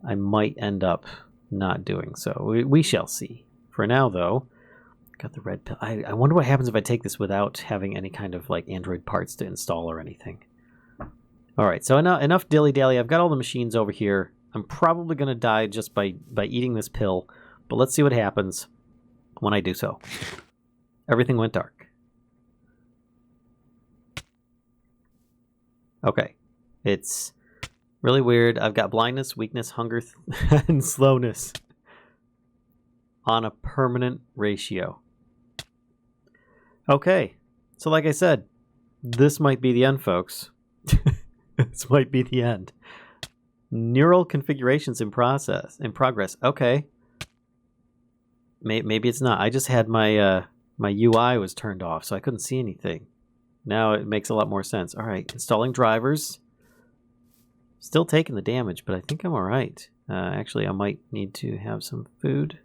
I might end up not doing so. We shall see. For now, though, got the red pill. I wonder what happens if I take this without having any kind of like Android parts to install or anything. All right, so enough dilly-dally. I've got all the machines over here. I'm probably going to die just by eating this pill, but let's see what happens when I do so. Everything went dark. Okay, it's really weird. I've got blindness, weakness, hunger, and slowness on a permanent ratio. Okay, so like I said, this might be the end, folks. This might be the end. Neural configurations in progress. Okay. Maybe it's not. I just had my my UI was turned off, so I couldn't see anything. Now it makes a lot more sense. All right, installing drivers. Still taking the damage, but I think I'm all right. Actually, I might need to have some food.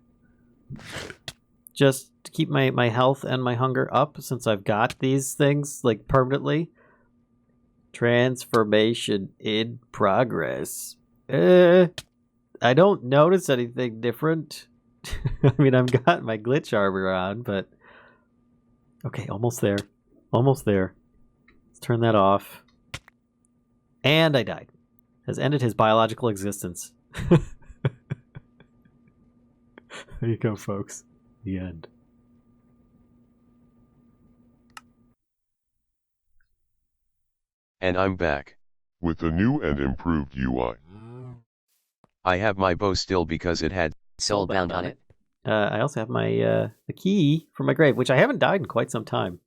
Just to keep my health and my hunger up, since I've got these things like permanently. Transformation in progress. I don't notice anything different. I mean, I've got my glitch armor on, but... Okay, almost there. Almost there. Let's turn that off. And I died. Has ended his biological existence. There you go, folks. The end. And I'm back. With a new and improved UI. I have my bow still because it had Soulbound on it. I also have my the key for my grave, which I haven't died in quite some time.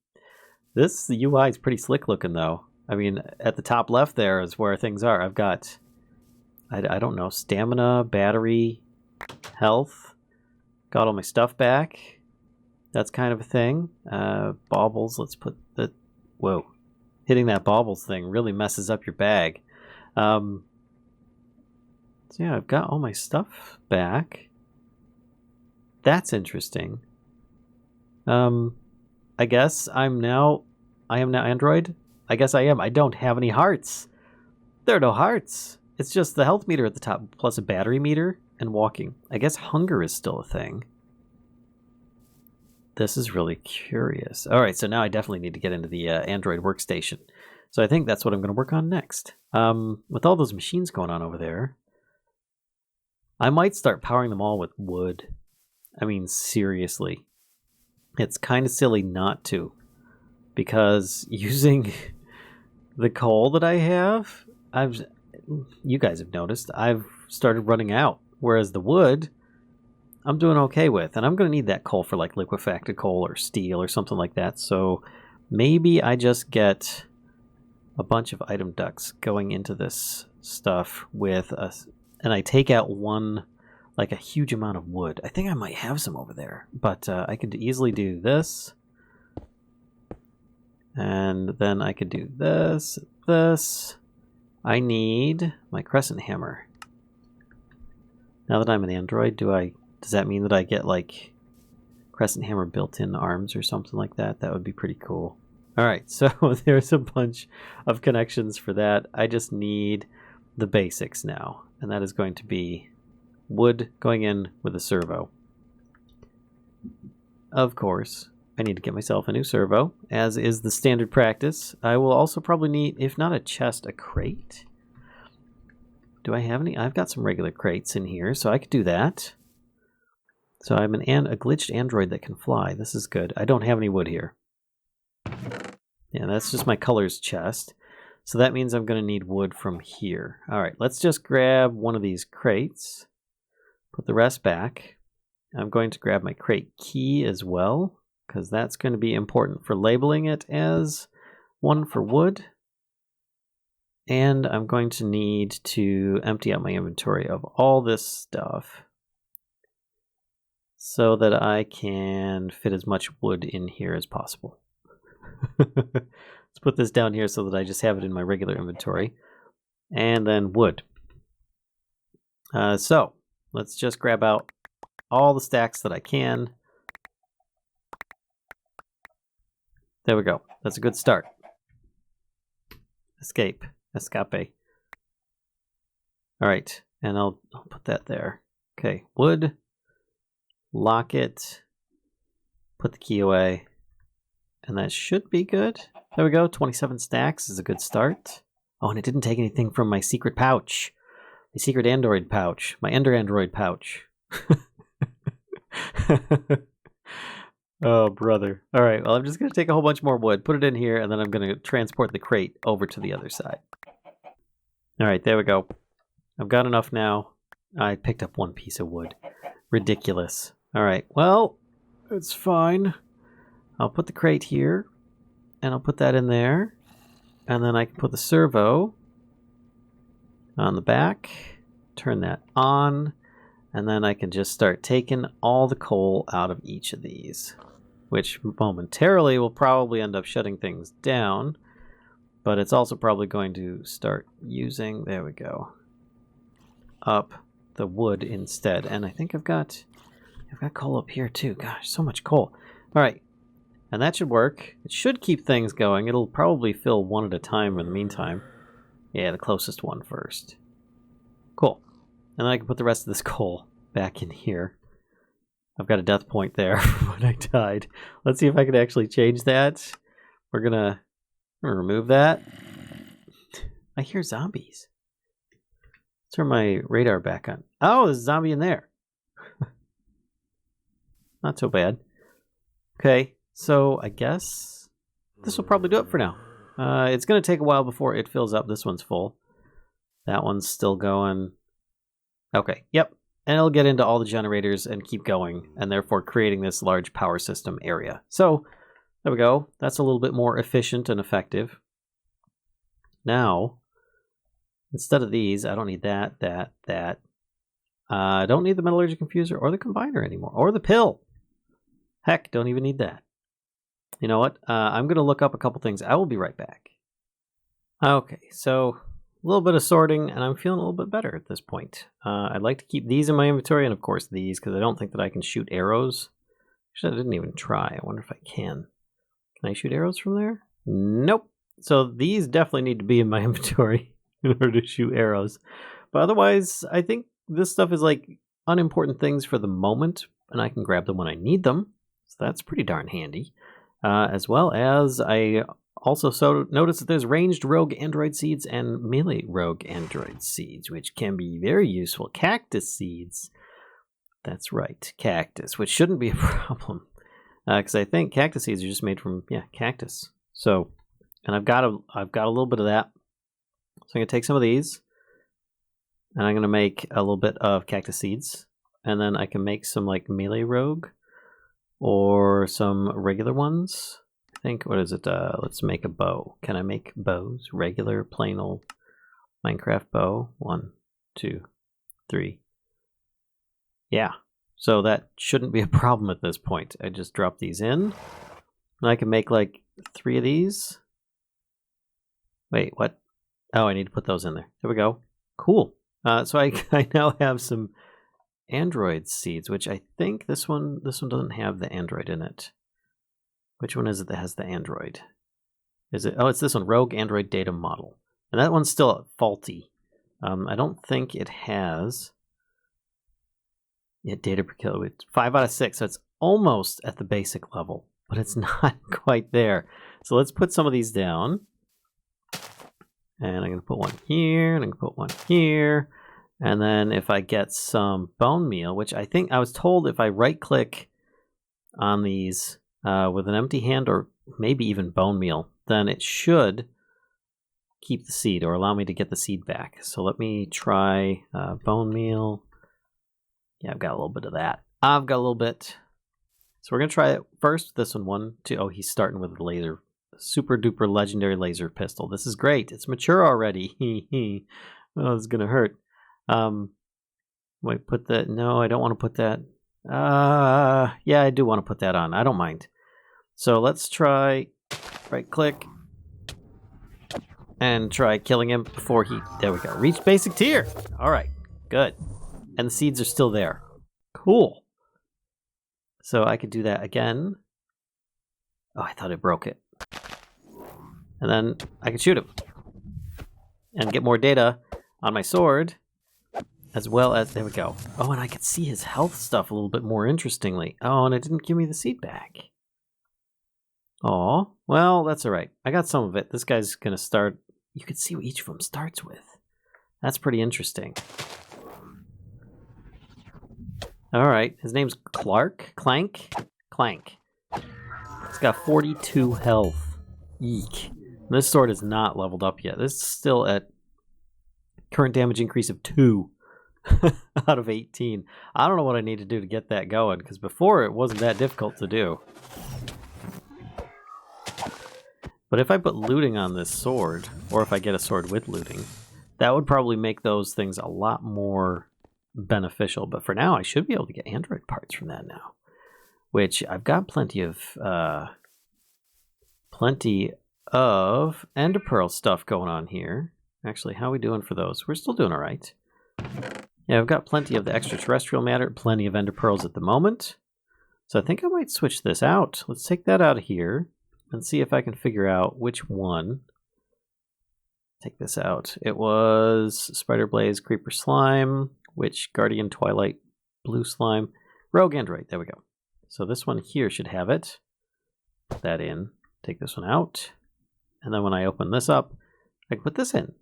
The UI is pretty slick looking, though. I mean, at the top left there is where things are. I've got, I don't know, stamina, battery, health. Got all my stuff back. That's kind of a thing. Baubles, let's put the... Whoa. Hitting that baubles thing really messes up your bag. So yeah, I've got all my stuff back. That's interesting. I guess I am now Android. I guess I am. I don't have any hearts. There are no hearts. It's just the health meter at the top, plus a battery meter and walking. I guess hunger is still a thing. This is really curious. All right, so now I definitely need to get into the Android workstation. So I think that's what I'm going to work on next. With all those machines going on over there, I might start powering them all with wood. I mean, seriously. It's kind of silly not to. Because using the coal that I have, you guys have noticed, I've started running out. Whereas the wood, I'm doing okay with. And I'm going to need that coal for like liquefacted coal or steel or something like that. So maybe I just get a bunch of item ducts going into this stuff with us. And I take out one, like a huge amount of wood. I think I might have some over there. But I could easily do this. And then I could do this, this. I need my crescent hammer. Now that I'm an android, does that mean that I get like crescent hammer built-in arms or something like that? That would be pretty cool. All right, so there's a bunch of connections for that. I just need the basics now, and that is going to be wood going in with a servo. Of course, I need to get myself a new servo, as is the standard practice. I will also probably need, if not a chest, a crate. Do I have any? I've got some regular crates in here, so I could do that. So I'm a glitched android that can fly. This is good. I don't have any wood here. Yeah, that's just my colors chest. So that means I'm going to need wood from here. All right, let's just grab one of these crates. Put the rest back. I'm going to grab my crate key as well, because that's going to be important for labeling it as one for wood. And I'm going to need to empty out my inventory of all this stuff so that I can fit as much wood in here as possible. Let's put this down here so that I just have it in my regular inventory. And then wood. So let's just grab out all the stacks that I can. There we go. That's a good start. Escape. All right. And I'll put that there. Okay, wood. Lock it. Put the key away. And that should be good. There we go. 27 stacks is a good start. Oh, and it didn't take anything from my secret pouch. My secret Android pouch. My Ender Android pouch. Oh, brother. All right, well, I'm just going to take a whole bunch more wood, put it in here, and then I'm going to transport the crate over to the other side. All right, there we go. I've got enough now. I picked up one piece of wood. Ridiculous. All right, well, it's fine. I'll put the crate here, and I'll put that in there, and then I can put the servo on the back, turn that on, and then I can just start taking all the coal out of each of these, which momentarily will probably end up shutting things down, but it's also probably going to start using, there we go, up the wood instead. And I think I've got coal up here too. Gosh, so much coal. All right, and that should work. It should keep things going. It'll probably fill one at a time in the meantime. Yeah, the closest one first. Cool. And then I can put the rest of this coal back in here. I've got a death point there when I died. Let's see if I can actually change that. We're gonna remove that. I hear zombies. Turn my radar back on. Oh, there's a zombie in there. Not so bad. Okay, so I guess this will probably do it for now. It's going to take a while before it fills up. This one's full. That one's still going. Okay, yep. And it'll get into all the generators and keep going, and therefore creating this large power system area. So, there we go. That's a little bit more efficient and effective. Now, instead of these, I don't need that. I don't need the metallurgy confuser or the combiner anymore, or the pill. Heck, don't even need that. You know what? I'm going to look up a couple things. I will be right back. Okay, so a little bit of sorting, and I'm feeling a little bit better at this point. I'd like to keep these in my inventory, and of course these, because I don't think that I can shoot arrows. Actually, I didn't even try. I wonder if I can. Can I shoot arrows from there? Nope. So these definitely need to be in my inventory in order to shoot arrows. But otherwise, I think this stuff is like unimportant things for the moment, and I can grab them when I need them. So that's pretty darn handy. As well as I also noticed that there's ranged rogue android seeds and melee rogue android seeds, which can be very useful. Cactus seeds. That's right, cactus, which shouldn't be a problem. Because I think cactus seeds are just made from, cactus. So, and I've got a little bit of that. So I'm going to take some of these, and I'm going to make a little bit of cactus seeds, and then I can make some like melee rogue, or some regular ones. I think, what is it? Let's make a bow. Can I make bows? Regular, plain old Minecraft bow. 1, 2, 3. Yeah. So that shouldn't be a problem at this point. I just drop these in. And I can make like 3 of these. Wait, what? Oh, I need to put those in there. There we go. Cool. So I now have some android seeds, which I think this one doesn't have the android in it. Which one is it that has the android? Is it? Oh, it's this one, Rogue Android Data Model. And that one's still faulty. I don't think it has data per kilo. It's 5 out of 6, so it's almost at the basic level, but it's not quite there. So let's put some of these down. And I'm going to put one here, and I'm going to put one here. And then if I get some bone meal, which I think I was told if I right-click on these with an empty hand, or maybe even bone meal, then it should keep the seed or allow me to get the seed back. So let me try bone meal. Yeah, I've got a little bit of that. I've got a little bit. So we're going to try it first. This one, 1, 2. Oh, he's starting with the laser. Super duper legendary laser pistol. This is great. It's mature already. Oh, it's going to hurt. Wait, put that. No, I don't want to put that. Yeah, I do want to put that on. I don't mind. So let's try right click and try killing him before he, there we go. Reach basic tier. All right, good. And the seeds are still there. Cool. So I could do that again. Oh, I thought it broke it. And then I could shoot him and get more data on my sword. as well as, there we go. Oh, and I could see his health stuff a little bit more interestingly. Oh, and it didn't give me the seed back. Oh, well, that's all right. I got some of it. This guy's going to start. You can see what each of them starts with. That's pretty interesting. All right. His name's Clank. He's got 42 health. Eek. This sword is not leveled up yet. This is still at current damage increase of 2 out of 18. I don't know what I need to do to get that going, because before it wasn't that difficult to do. But if I put looting on this sword, or if I get a sword with looting, that would probably make those things a lot more beneficial. But for now, I should be able to get android parts from that now, which I've got plenty of Ender Pearl stuff going on here. Actually, how are we doing for those? We're still doing all right. Yeah, I've got plenty of the extraterrestrial matter, plenty of Ender Pearls at the moment. So I think I might switch this out. Let's take that out of here and see if I can figure out which one. Take this out. It was Spider Blaze, Creeper Slime, Witch, Guardian, Twilight, Blue Slime, Rogue Android. There we go. So this one here should have it. Put that in. Take this one out. And then when I open this up, I can put this in.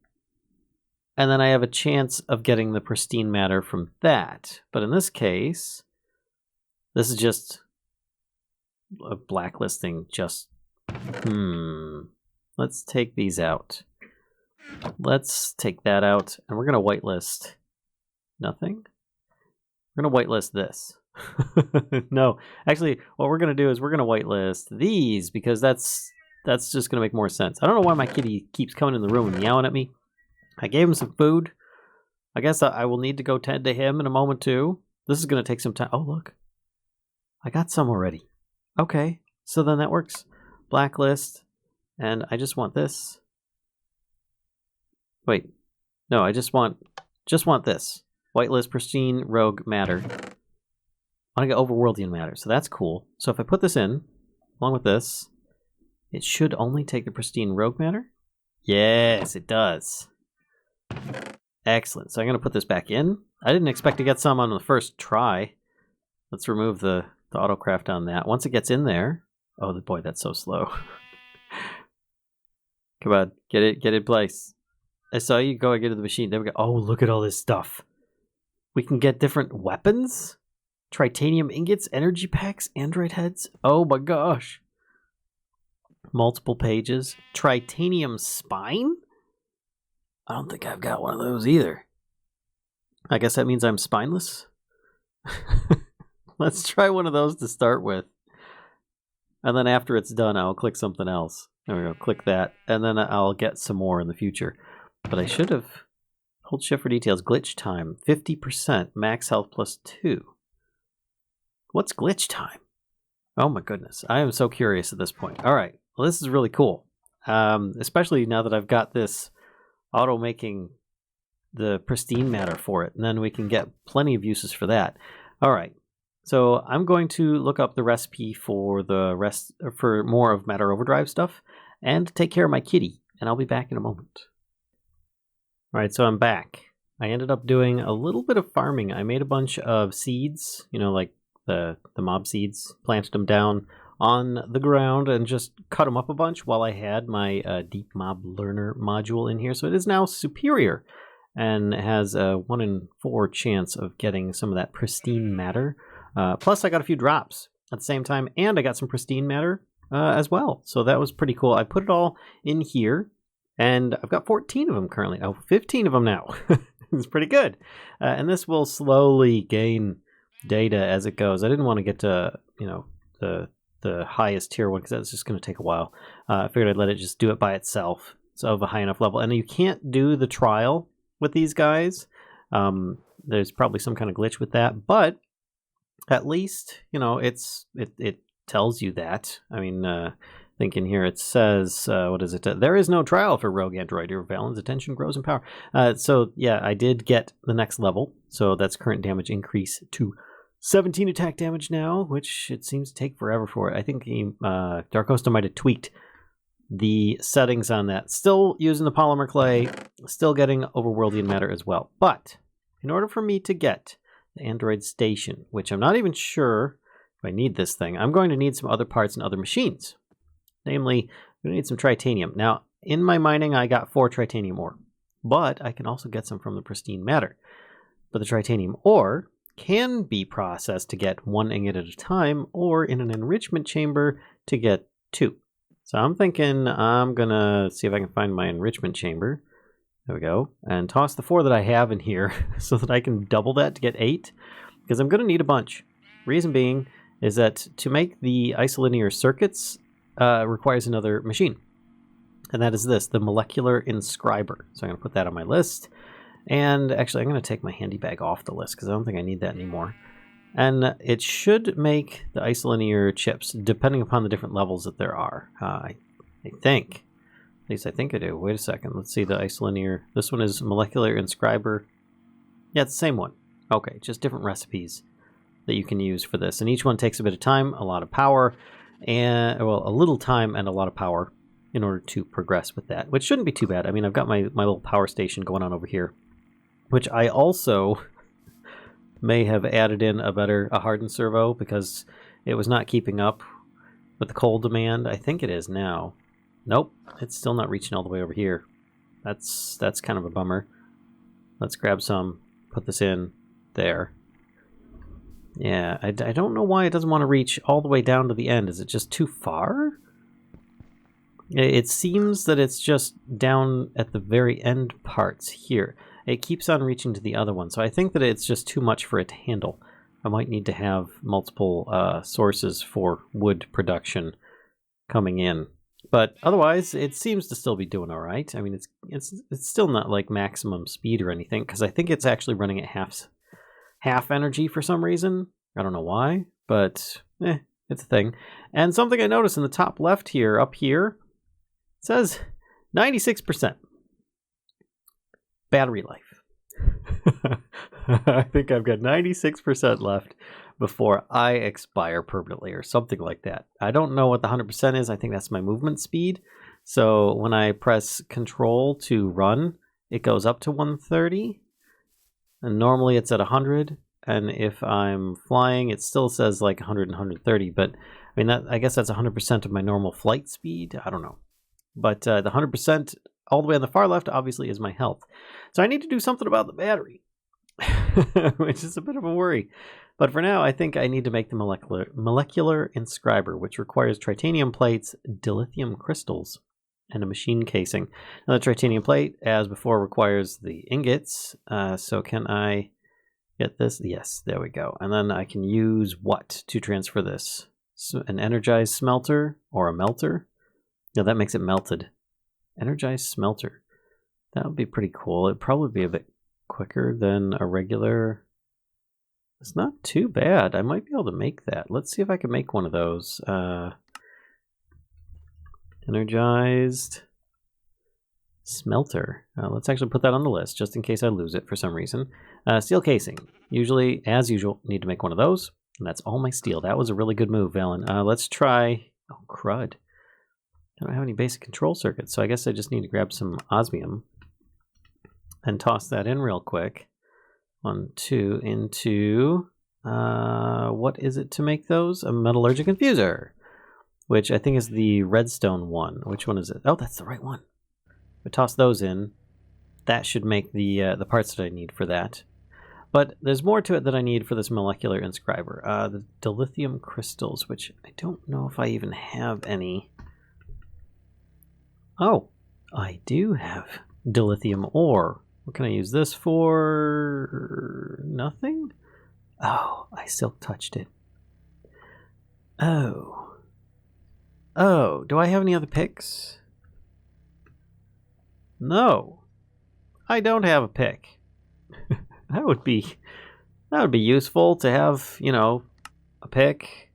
And then I have a chance of getting the pristine matter from that. But in this case, this is just a blacklisting. Just, let's take these out. Let's take that out. And we're going to whitelist nothing. We're going to whitelist this. No, actually, what we're going to do is we're going to whitelist these, because that's just going to make more sense. I don't know why my kitty keeps coming in the room and meowing at me. I gave him some food. I guess I will need to go tend to him in a moment too. This is going to take some time. Oh, look. I got some already. Okay, so then that works. Blacklist. And I just want this. Wait. No, I just want this. Whitelist, pristine, rogue, matter. I want to get overworldian matter, so that's cool. So if I put this in, along with this, it should only take the pristine rogue matter? Yes, it does. Excellent. So I'm going to put this back in. I didn't expect to get some on the first try. Let's remove the autocraft on that. Once it gets in there... Oh, boy, that's so slow. Come on, get it in place. I saw you go and get to the machine. There we go. Oh, look at all this stuff. We can get different weapons? Tritanium ingots, energy packs, android heads. Oh my gosh. Multiple pages. Tritanium spine? I don't think I've got one of those either. I guess that means I'm spineless. Let's try one of those to start with. And then after it's done, I'll click something else. There we go, click that. And then I'll get some more in the future. But I should have... Hold shift for details. Glitch time. 50%. Max health plus 2. What's glitch time? Oh my goodness. I am so curious at this point. All right. Well, this is really cool. Especially now that I've got this auto making the pristine matter for it. And then we can get plenty of uses for that. All right. So I'm going to look up the recipe for for more of Matter Overdrive stuff and take care of my kitty. And I'll be back in a moment. All right. So I'm back. I ended up doing a little bit of farming. I made a bunch of seeds, like the mob seeds, planted them down on the ground and just cut them up a bunch while I had my deep mob learner module in here. So it is now superior and has a 1 in 4 chance of getting some of that pristine matter. Plus I got a few drops at the same time, and I got some pristine matter as well. So that was pretty cool. I put it all in here, and I've got 14 of them currently. Oh, 15 of them now. It's pretty good. And this will slowly gain data as it goes. I didn't want to get to, the highest tier one, because that's just going to take a while. I figured I'd let it just do it by itself. So of a high enough level. And you can't do the trial with these guys. There's probably some kind of glitch with that, but at least, it tells you that. I mean, I think in here it says, what is it? There is no trial for Rogue Android. Your Valen's attention grows in power. So yeah, I did get the next level. So that's current damage increase to 17 attack damage now, which it seems to take forever for it. I think Darkosto might have tweaked the settings on that. Still using the polymer clay, still getting overworldian matter as well. But in order for me to get the Android station, which I'm not even sure if I need this thing, I'm going to need some other parts and other machines. Namely, I'm going to need some Tritanium. Now, in my mining, I got 4 Tritanium ore, but I can also get some from the pristine matter. But the Tritanium ore can be processed to get 1 ingot at a time, or in an enrichment chamber to get 2. So I'm thinking I'm going to see if I can find my enrichment chamber. There we go. And toss the 4 that I have in here so that I can double that to get 8. Because I'm going to need a bunch. Reason being is that to make the isolinear circuits requires another machine. And that is this, the molecular inscriber. So I'm going to put that on my list. And actually, I'm going to take my handy bag off the list because I don't think I need that anymore. And it should make the isolinear chips, depending upon the different levels that there are. I think. At least I think I do. Wait a second. Let's see the isolinear. This one is molecular inscriber. Yeah, it's the same one. Okay, just different recipes that you can use for this. And each one takes a bit of time, a lot of power, and, well, a little time and a lot of power in order to progress with that, which shouldn't be too bad. I mean, I've got my little power station going on over here, which I also may have added in a hardened servo because it was not keeping up with the coal demand. I think it is now. Nope, it's still not reaching all the way over here. That's kind of a bummer. Let's grab some, put this in there. Yeah, I don't know why it doesn't want to reach all the way down to the end. Is it just too far? It seems that it's just down at the very end parts here. It keeps on reaching to the other one, so I think that it's just too much for it to handle. I might need to have multiple sources for wood production coming in. But otherwise, it seems to still be doing all right. I mean, it's still not like maximum speed or anything, because I think it's actually running at half energy for some reason. I don't know why, but it's a thing. And something I noticed in the top left here, up here, it says 96% battery life. I think I've got 96% left before I expire permanently or something like that. I don't know what the 100% is. I think that's my movement speed. So when I press control to run, it goes up to 130. And normally it's at 100. And if I'm flying, it still says like 100 and 130. But I mean, I guess that's 100% of my normal flight speed. I don't know. But the 100% all the way on the far left obviously is my health. So I need to do something about the battery, which is a bit of a worry. But for now, I think I need to make the molecular inscriber, which requires Tritanium plates, dilithium crystals, and a machine casing. Now, the Tritanium plate, as before, requires the ingots. So can I get this? Yes, there we go. And then I can use what to transfer this? So an energized smelter or a melter? No, that makes it melted. Energized smelter. That would be pretty cool. It'd probably be a bit quicker than a regular. It's not too bad. I might be able to make that. Let's see if I can make one of those. Energized smelter. Let's actually put that on the list just in case I lose it for some reason. Steel casing. Usually, as usual, need to make one of those. And that's all my steel. That was a really good move, Valen. Let's try... Oh, crud. I don't have any basic control circuits, so I guess I just need to grab some osmium and toss that in real quick. 1, 2 into... what is it to make those? A metallurgic infuser, which I think is the redstone one. Which one is it? Oh, that's the right one. If I toss those in, that should make the parts that I need for that. But there's more to it that I need for this molecular inscriber. The dilithium crystals, which I don't know if I even have any. Oh, I do have dilithium ore. What can I use this for? Nothing? Oh, I silk touched it. Oh. Oh, do I have any other picks? No. I don't have a pick. That would be useful to have, you know, a pick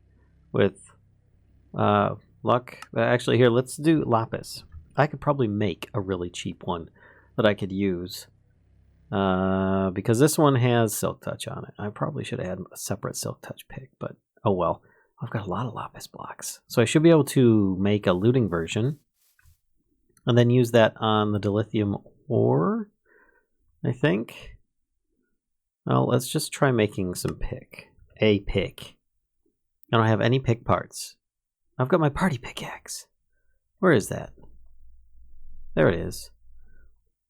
with luck. Actually, here, let's do lapis. I could probably make a really cheap one that I could use. Because this one has Silk Touch on it. I probably should have had a separate Silk Touch pick, but oh well. I've got a lot of lapis blocks. So I should be able to make a looting version. And then use that on the dilithium ore, I think. Well, let's just try making some pick. A pick. I don't have any pick parts. I've got my party pickaxe. Where is that? There it is.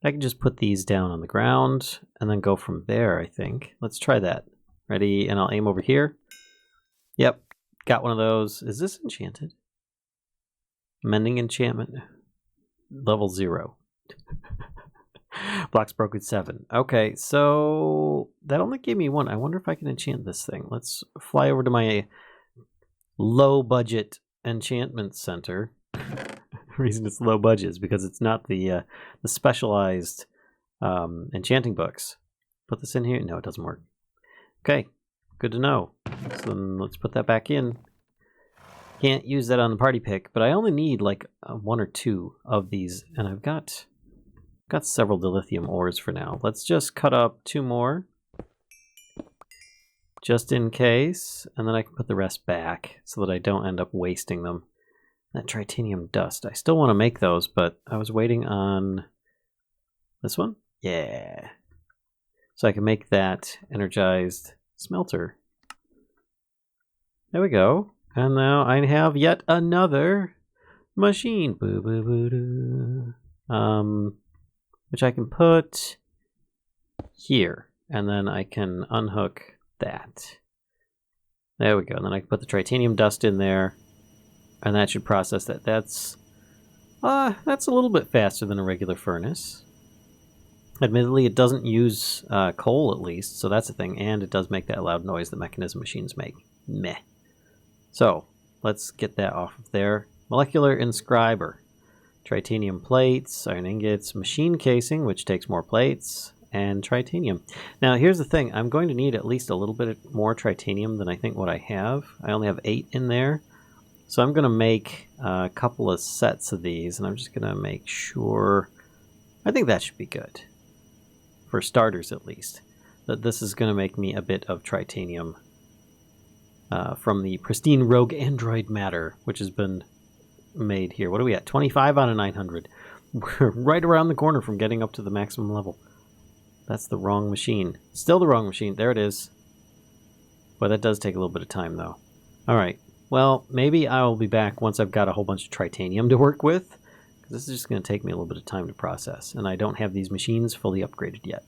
I can just put these down on the ground and then go from there, I think. Let's try that. Ready? And I'll aim over here. Yep. Got one of those. Is this enchanted? Mending enchantment. Level 0. Blocks broken 7. Okay, so that only gave me 1. I wonder if I can enchant this thing. Let's fly over to my low budget enchantment center. The reason it's low budget is because it's not the specialized enchanting books. Put this in here. No, it doesn't work. Okay, good to know. So then let's put that back in. Can't use that on the party pick, but I only need like 1 or 2 of these, and I've got several dilithium ores for now. Let's just cut up 2 more, just in case, and then I can put the rest back so that I don't end up wasting them. That tritanium dust, I still want to make those, but I was waiting on this one. Yeah. So I can make that energized smelter. There we go. And now I have yet another machine. Boo, boo, boo, doo. Which I can put here. And then I can unhook that. There we go. And then I can put the tritanium dust in there. And that should process that. That's a little bit faster than a regular furnace. Admittedly, it doesn't use coal at least, so that's a thing. And it does make that loud noise that mechanism machines make. Meh. So, let's get that off of there. Molecular Inscriber. Tritanium plates, iron ingots, machine casing, which takes more plates, and tritanium. Now, here's the thing. I'm going to need at least a little bit more tritanium than I think what I have. I only have 8 in there. So I'm going to make a couple of sets of these, and I'm just going to make sure... I think that should be good. For starters, at least. That this is going to make me a bit of tritanium from the pristine rogue android matter, which has been made here. What are we at? 25 out of 900. We're right around the corner from getting up to the maximum level. That's the wrong machine. Still the wrong machine. There it is. Boy, that does take a little bit of time, though. Alright. Well, maybe I'll be back once I've got a whole bunch of tritanium to work with. Because this is just going to take me a little bit of time to process. And I don't have these machines fully upgraded yet.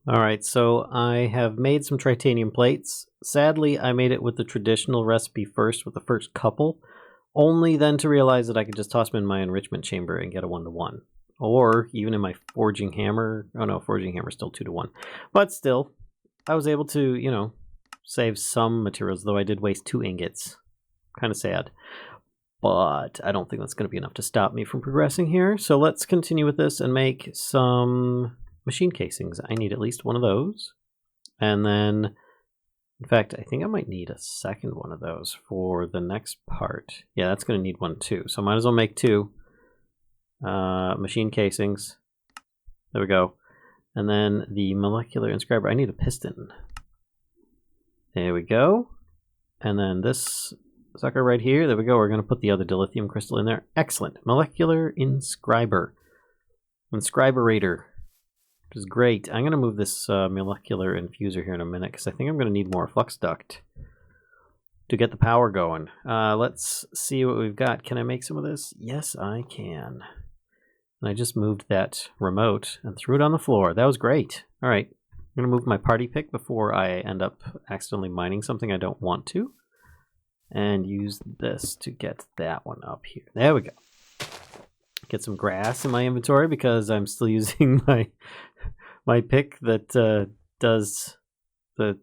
Alright, so I have made some tritanium plates. Sadly, I made it with the traditional recipe first, with the first couple. Only then to realize that I could just toss them in my enrichment chamber and get a 1-to-1. Or even in my forging hammer. Oh no, forging hammer is still 2-to-1. But still, I was able to, you know, save some materials, though I did waste 2 ingots. Kind of sad. But I don't think that's going to be enough to stop me from progressing here. So let's continue with this and make some machine casings. I need at least one of those. And then, in fact, I think I might need a second one of those for the next part. Yeah, that's going to need one too. So I might as well make 2 machine casings. There we go. And then the molecular inscriber. I need a piston. There we go. And then this sucker right here. There we go. We're going to put the other dilithium crystal in there. Excellent. Molecular inscriber. Inscriberator. Which is great. I'm going to move this molecular infuser here in a minute because I think I'm going to need more flux duct to get the power going. Let's see what we've got. Can I make some of this? Yes, I can. And I just moved that remote and threw it on the floor. That was great. All right. I'm going to move my party pick before I end up accidentally mining something I don't want to. And use this to get that one up here. There we go. Get some grass in my inventory because I'm still using my pick that does the...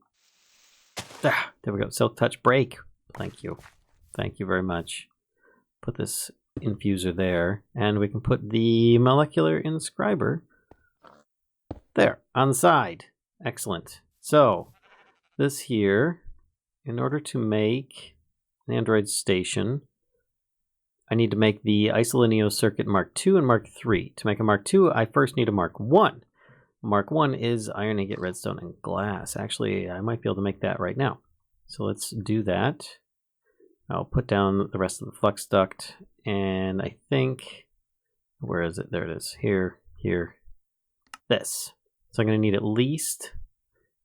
there we go. Silk touch break. Thank you. Thank you very much. Put this infuser there. And we can put the molecular inscriber there on the side. Excellent. So this here, in order to make an Android station, I need to make the Isolinear circuit Mark II and Mark III. To make a Mark II, I first need a Mark I. Mark I is iron, ingot, redstone, and glass. Actually, I might be able to make that right now. So let's do that. I'll put down the rest of the flux duct, and I think... where is it? There it is. Here. This. So I'm going to need at least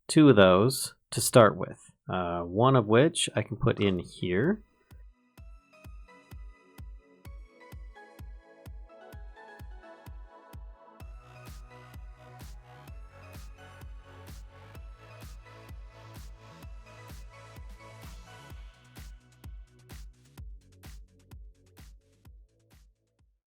2 of those to start with. One of which I can put in here.